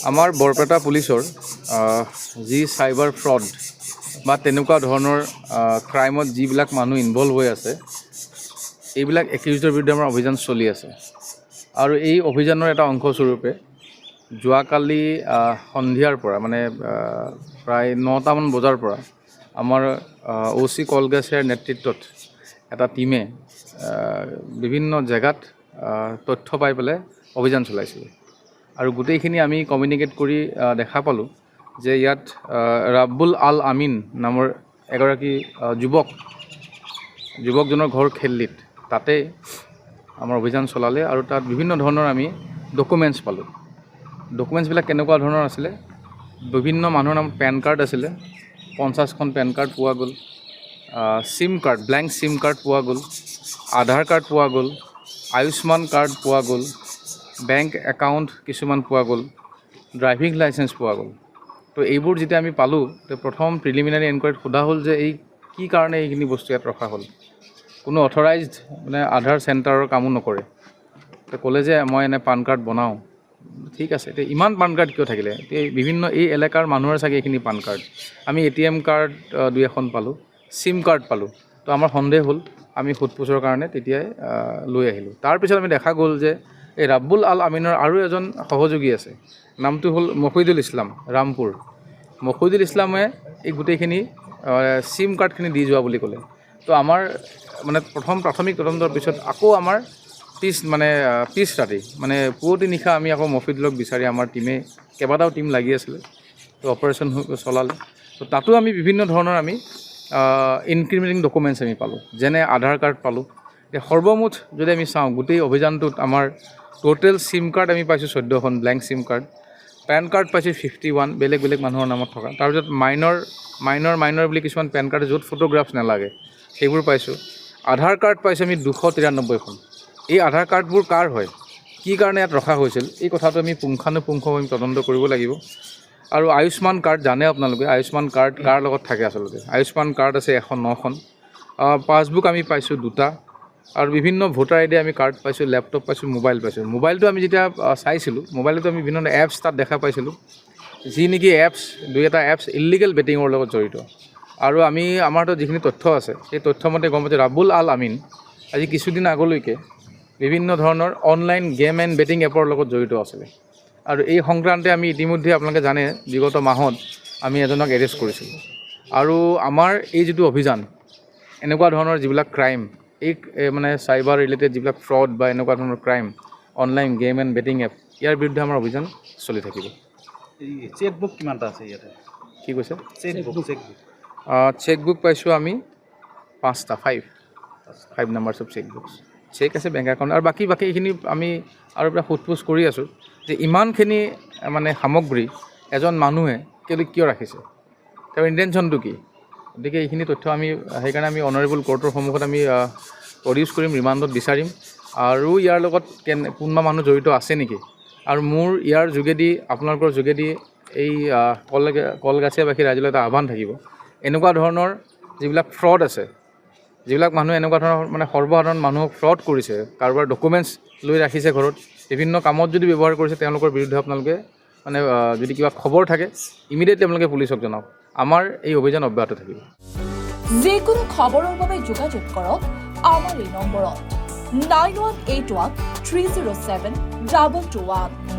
আমাৰ বৰপেটা পুলিচৰ যি চাইবাৰ ফ্ৰড বা তেনেকুৱা ধৰণৰ ক্ৰাইমত যিবিলাক মানুহ ইনভলভ হৈ আছে এইবিলাক একিউজৰ বিৰুদ্ধে আমাৰ অভিযান চলি আছে আৰু এই অভিযানৰ এটা অংশস্বৰূপে যোৱাকালি সন্ধিয়াৰ পৰা মানে প্ৰায় 9টামান বজাৰ পৰা আমাৰ OC কলগাছিয়াৰ নেতৃত্বত এটা টিমে বিভিন্ন জেগাত তথ্য পাই পেলাই অভিযান চলাইছিল আৰু গোটেইখিনি আমি কমিউনিকেট কৰি দেখা পালোঁ যে ইয়াত ৰাব্বুল আল আমিন নামৰ এগৰাকী যুৱকজনৰ ঘৰ খেল্লিত তাতে আমাৰ অভিযান চলালে আৰু তাত বিভিন্ন ধৰণৰ আমি ডকুমেণ্টছ পালোঁ। ডকুমেণ্টছবিলাক কেনেকুৱা ধৰণৰ আছিলে, বিভিন্ন মানুহৰ নামত পেন কাৰ্ড আছিলে, 50খন পেন কাৰ্ড পোৱা গ'ল, SIM card blank SIM card পোৱা গ'ল, আধাৰ কাৰ্ড পোৱা গ'ল, আয়ুষ্মান কাৰ্ড পোৱা গ'ল, বেংক একাউণ্ট কিছুমান পোৱা গ'ল, ড্ৰাইভিং লাইচেঞ্চ পোৱা গ'ল। তো এইবোৰ যেতিয়া আমি পালোঁ তো প্ৰথম প্ৰিলিমিনাৰী এনকুৱাৰীত সোধা হ'ল যে এই কি কাৰণে এইখিনি বস্তু ইয়াত ৰখা হ'ল। কোনো অথৰাইজড মানে আধাৰ চেণ্টাৰৰ কামো নকৰে। তো ক'লে যে মই এনে পান কাৰ্ড বনাওঁ। ঠিক আছে, এতিয়া ইমান পান কাৰ্ড কিয় থাকিলে? এতিয়া বিভিন্ন এই এলেকাৰ মানুহৰ চাগে এইখিনি পান কাৰ্ড। আমি ATM কাৰ্ড 2-এখন পালোঁ, চিম কাৰ্ড পালোঁ। তো আমাৰ সন্দেহ হ'ল, আমি সোধপোছৰ কাৰণে তেতিয়াই লৈ আহিলোঁ। তাৰপিছত আমি দেখা গ'ল যে এই ৰাব্বুল আল আমিনৰ আৰু এজন সহযোগী আছে, নামটো হ'ল মফিদুল ইছলাম, ৰামপুৰ। মফিদুল ইছলামে এই গোটেইখিনি চিম কাৰ্ডখিনি দি যোৱা বুলি ক'লে। তো আমাৰ মানে প্ৰথম প্ৰাথমিক তদন্তৰ পিছত আকৌ আমাৰ পিছ ৰাতি মানে পুৱতি নিশা আমি আকৌ মফিদুলক বিচাৰি আমাৰ কেইবাটাও টিম লাগি আছিলে। তো অপাৰেশ্যন চলালে। তো তাতো আমি বিভিন্ন ধৰণৰ আমি ইনক্ৰিমিনেটিং ডকুমেণ্টছ আমি পালোঁ, যেনে আধাৰ কাৰ্ড পালোঁ। সৰ্বমুঠ যদি আমি চাওঁ গোটেই অভিযানটোত আমাৰ টোটেল চিম কাৰ্ড আমি পাইছোঁ 14খন blank SIM card, pan card পাইছোঁ 51 বেলেগ বেলেগ মানুহৰ নামত থকা। তাৰপিছত মাইনৰ বুলি কিছুমান পেন কাৰ্ড য'ত ফটোগ্ৰাফছ নালাগে সেইবোৰ পাইছোঁ। আধাৰ কাৰ্ড পাইছোঁ আমি 293খন। এই আধাৰ কাৰ্ডবোৰ কাৰ হয়, কি কাৰণে ইয়াত ৰখা হৈছিল, এই কথাটো আমি পুংখানুপুংখভাৱে তদন্ত কৰিব লাগিব। আৰু আয়ুষ্মান কাৰ্ড জানে আপোনালোকে, আয়ুষ্মান কাৰ্ড কাৰ লগত থাকে আচলতে। আয়ুষ্মান কাৰ্ড আছে 109খন, পাছবুক আমি পাইছোঁ 2টা, আৰু বিভিন্ন ভোটাৰ ID আমি কাৰ্ড পাইছোঁ, লেপটপ পাইছোঁ, মোবাইল পাইছোঁ। মোবাইলটো আমি যেতিয়া চাইছিলোঁ, মোবাইলটো আমি বিভিন্ন এপছ তাত দেখা পাইছিলোঁ, যি নেকি দুই-এটা এপছ ইলিগেল বেটিঙৰ লগত জড়িত। আৰু আমাৰতো যিখিনি তথ্য আছে সেই তথ্যমতে গম পাইছোঁ ৰাব্বুল আল আমিন আজি কিছুদিন আগলৈকে বিভিন্ন ধৰণৰ অনলাইন গেম এণ্ড বেটিং এপৰ লগত জড়িত আছিলে। আৰু এই সংক্ৰান্তে আমি ইতিমধ্যে আপোনালোকে জানে বিগত মাহত আমি এজনক এৰেষ্ট কৰিছিলোঁ। আৰু আমাৰ এই যিটো অভিযান, এনেকুৱা ধৰণৰ যিবিলাক ক্ৰাইম, এই মানে চাইবাৰ ৰিলেটেড যিবিলাক ফ্ৰড বা এনেকুৱা ধৰণৰ crime, online game and betting app, ইয়াৰ বিৰুদ্ধে আমাৰ অভিযান চলি থাকিব। এই চেকবুক কিমানটা আছে ইয়াতে? কি কৈছে? চেকবুক পাইছোঁ আমি 5টা, 5 নাম্বাৰছ অফ চেকবুকছ। চেক আছে, বেংক একাউণ্ট, আৰু বাকী এইখিনি আমি আৰু পৰা সোধপোছ কৰি আছোঁ যে ইমানখিনি মানে সামগ্ৰী এজন মানুহে কিয় ৰাখিছে, তেওঁৰ ইণ্টেনশ্যনটো কি। গতিকে এইখিনি তথ্য সেইকাৰণে আমি অনাৰেবল কোৰ্টৰ সন্মুখত আমি প্ৰডিউচ কৰিম, ৰিমাণ্ডত বিচাৰিম। আৰু ইয়াৰ লগত কোনোবা মানুহ জড়িত আছে নেকি, আৰু মোৰ ইয়াৰ যোগেদি আপোনালোকৰ যোগেদি এই কলগাছিয়াবাসী ৰাইজলৈ এটা আহ্বান থাকিব, এনেকুৱা ধৰণৰ যিবিলাক ফ্ৰড আছে, যিবিলাক মানুহে এনেকুৱা ধৰণৰ মানে সৰ্বসাধাৰণ মানুহক ফ্ৰড কৰিছে, কাৰোবাৰ ডকুমেণ্টছ লৈ ৰাখিছে ঘৰত, বিভিন্ন কামত যদি ব্যৱহাৰ কৰিছে, তেওঁলোকৰ বিৰুদ্ধে আপোনালোকে মানে যদি কিবা খবৰ থাকে ইমিডিয়েটলি আপোনালোকে পুলিচক জনাওক। আমাৰ এই অভিযান অব্যাহত থাকিব। যিকোনো খবৰৰ বাবে যোগাযোগ কৰক আমাৰ এই নম্বৰত 9181 307 2221।